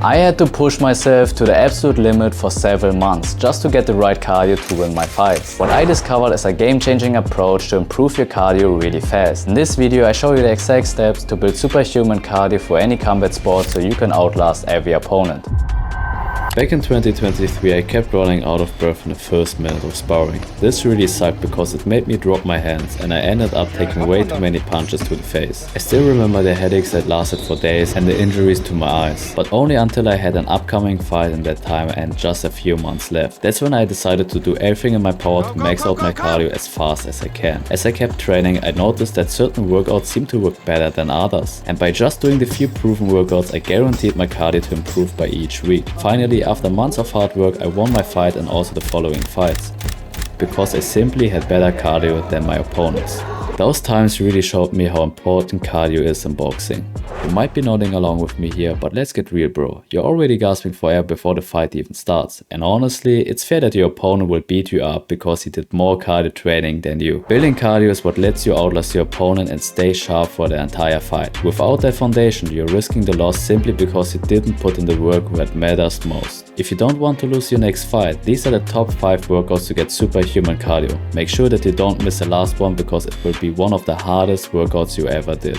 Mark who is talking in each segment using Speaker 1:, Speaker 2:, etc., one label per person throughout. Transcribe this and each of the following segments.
Speaker 1: I had to push myself to the absolute limit for several months just to get the right cardio to win my fights. What I discovered is a game-changing approach to improve your cardio really fast. In this video I show you the exact steps to build superhuman cardio for any combat sport so you can outlast every opponent.
Speaker 2: Back in 2023 I kept running out of breath in the first minute of sparring. This really sucked because it made me drop my hands and I ended up taking way too many punches to the face. I still remember the headaches that lasted for days and the injuries to my eyes, but only until I had an upcoming fight in that time and just a few months left. That's when I decided to do everything in my power to max out my cardio as fast as I can. As I kept training I noticed that certain workouts seemed to work better than others, and by just doing the few proven workouts I guaranteed my cardio to improve by each week. Finally, after months of hard work, I won my fight and also the following fights, because I simply had better cardio than my opponents. Those times really showed me how important cardio is in boxing. You might be nodding along with me here, but let's get real, bro. You're already gasping for air before the fight even starts. And honestly, it's fair that your opponent will beat you up because he did more cardio training than you. Building cardio is what lets you outlast your opponent and stay sharp for the entire fight. Without that foundation, you're risking the loss simply because you didn't put in the work where it matters most. If you don't want to lose your next fight, these are the top 5 workouts to get superhuman cardio. Make sure that you don't miss the last one because it will be one of the hardest workouts you ever did.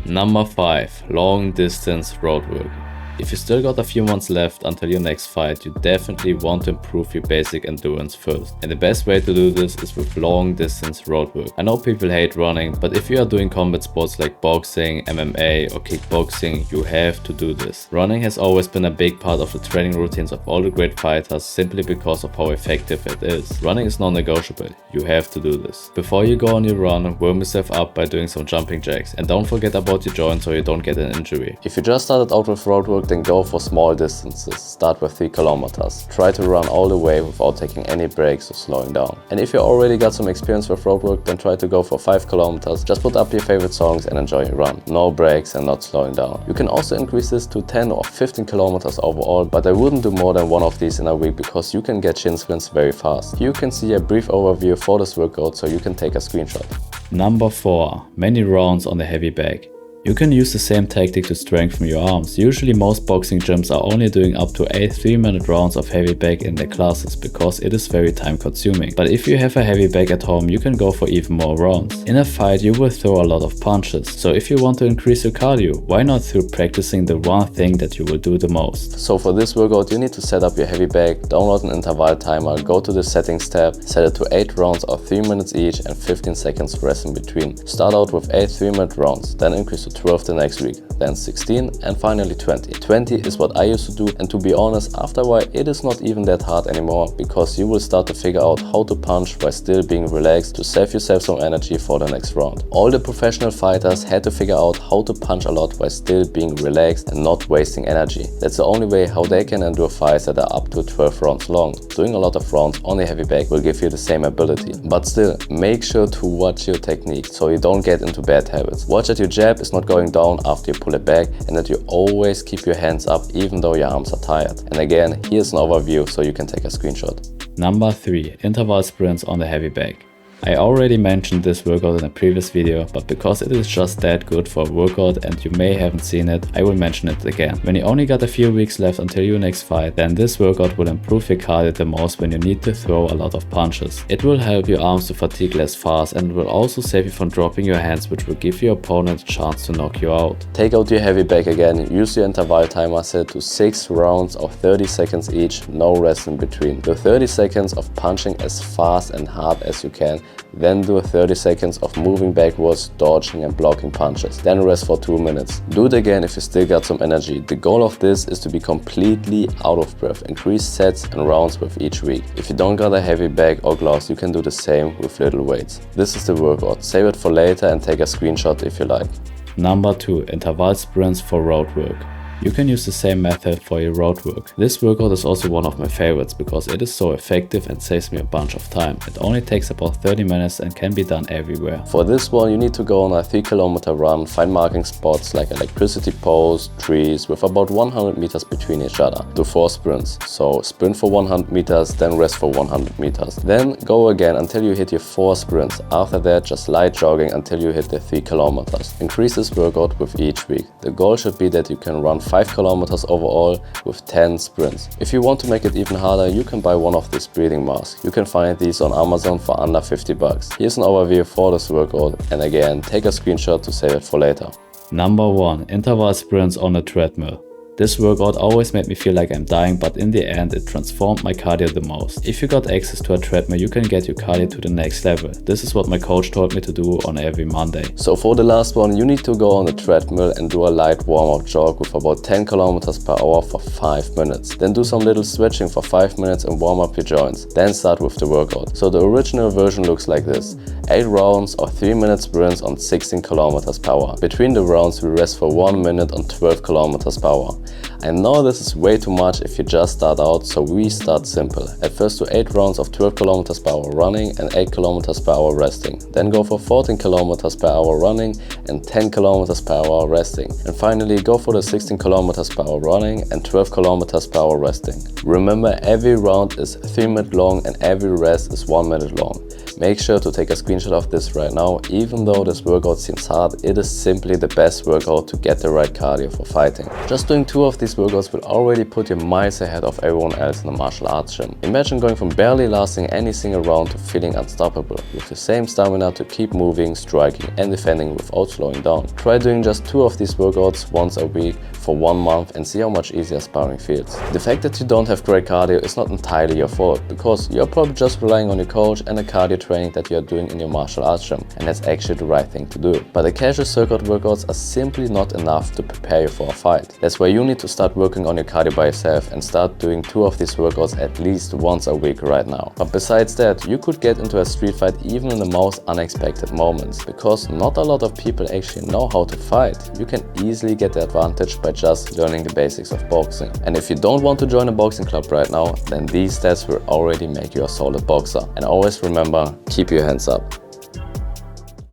Speaker 2: Number 5. Long distance road work. If you still got a few months left until your next fight, you definitely want to improve your basic endurance first. And the best way to do this is with long distance road work. I know people hate running, but if you are doing combat sports like boxing, MMA or kickboxing, you have to do this. Running has always been a big part of the training routines of all the great fighters simply because of how effective it is. Running is non-negotiable. You have to do this. Before you go on your run, warm yourself up by doing some jumping jacks, and don't forget about your joints so you don't get an injury. If you just started out with road work, then go for small distances. Start with 3 kilometers. Try to run all the way without taking any breaks or slowing down. And if you already got some experience with road work, then try to go for 5 kilometers. Just put up your favorite songs and enjoy your run. No breaks and not slowing down. You can also increase this to 10 or 15 kilometers overall, but I wouldn't do more than one of these in a week because you can get shin splints very fast. Here you can see a brief overview for this workout so you can take a screenshot. Number 4. Many rounds on the heavy bag. You can use the same tactic to strengthen your arms. Usually most boxing gyms are only doing up to 8 3-minute rounds of heavy bag in their classes because it is very time consuming. But if you have a heavy bag at home, you can go for even more rounds. In a fight you will throw a lot of punches, so if you want to increase your cardio, why not through practicing the one thing that you will do the most? So for this workout you need to set up your heavy bag, download an interval timer, go to the settings tab, set it to 8 rounds of 3 minutes each and 15 seconds rest in between. Start out with 8 3-minute rounds, then increase to 12 the next week, then 16 and finally 20. 20 is what I used to do, and to be honest, after a while it is not even that hard anymore because you will start to figure out how to punch while still being relaxed to save yourself some energy for the next round. All the professional fighters had to figure out how to punch a lot while still being relaxed and not wasting energy. That's the only way how they can endure fights that are up to 12 rounds long. Doing a lot of rounds on the heavy bag will give you the same ability. But still, make sure to watch your technique so you don't get into bad habits. Watch that your jab is not going down after you pull it back and that you always keep your hands up even though your arms are tired. And again, here's an overview so you can take a screenshot. Number 3. Interval sprints on the heavy bag. I already mentioned this workout in a previous video, but because it is just that good for a workout and you may haven't seen it, I will mention it again. When you only got a few weeks left until your next fight, then this workout will improve your cardio the most when you need to throw a lot of punches. It will help your arms to fatigue less fast and will also save you from dropping your hands, which will give your opponent a chance to knock you out. Take out your heavy bag again, use your interval timer set to 6 rounds of 30 seconds each, no rest in between. Do 30 seconds of punching as fast and hard as you can. Then do 30 seconds of moving backwards, dodging and blocking punches. Then rest for 2 minutes. Do it again if you still got some energy. The goal of this is to be completely out of breath. Increase sets and rounds with each week. If you don't got a heavy bag or gloves, you can do the same with little weights. This is the workout. Save it for later and take a screenshot if you like. Number 2. Interval sprints for road work. You can use the same method for your road work. This workout is also one of my favorites because it is so effective and saves me a bunch of time. It only takes about 30 minutes and can be done everywhere. For this one you need to go on a 3-kilometer run, find marking spots like electricity poles, trees with about 100 meters between each other. Do 4 sprints. So sprint for 100 meters, then rest for 100 meters. Then go again until you hit your 4 sprints. After that just light jogging until you hit the 3 kilometers. Increase this workout with each week. The goal should be that you can run
Speaker 3: 5 kilometers overall with 10 sprints. If you want to make it even harder, you can buy one of these breathing masks. You can find these on Amazon for under 50 bucks. Here's an overview for this workout, and again, take a screenshot to save it for later.
Speaker 2: Number 1. Interval sprints on a treadmill. This workout always made me feel like I'm dying, but in the end it transformed my cardio the most. If you got access to a treadmill, you can get your cardio to the next level. This is what my coach told me to do on every Monday.
Speaker 3: So for the last one, you need to go on the treadmill and do a light warm-up jog with about 10 kilometers per hour for 5 minutes. Then do some little stretching for 5 minutes and warm up your joints. Then start with the workout. So the original version looks like this. 8 rounds or 3-minute sprints on 16 kilometers per hour. Between the rounds we rest for 1 minute on 12 kilometers per hour. I know this is way too much if you just start out, so we start simple. At first do 8 rounds of 12 kilometers per hour running and 8 kilometers per hour resting. Then go for 14 kilometers per hour running and 10 kilometers per hour resting. And finally go for the 16 kilometers per hour running and 12 kilometers per hour resting. Remember, every round is 3 minutes long and every rest is 1 minute long. Make sure to take a screenshot of this right now. Even though this workout seems hard, it is simply the best workout to get the right cardio for fighting. Just doing 2 of these workouts will already put you miles ahead of everyone else in the martial arts gym. Imagine going from barely lasting any single round to feeling unstoppable, with the same stamina to keep moving, striking and defending without slowing down. Try doing just 2 of these workouts once a week for 1 month and see how much easier sparring feels. The fact that you don't have great cardio is not entirely your fault, because you're probably just relying on your coach and the cardio training that you're doing in your martial arts gym, and that's actually the right thing to do. But the casual circuit workouts are simply not enough to prepare you for a fight. That's why you need to start working on your cardio by yourself and start doing 2 of these workouts at least once a week right now. But besides that, you could get into a street fight even in the most unexpected moments, because not a lot of people actually know how to fight. You can easily get the advantage by just learning the basics of boxing. And if you don't want to join a boxing club right now, then these steps will already make you a solid boxer. And always remember, keep your hands up.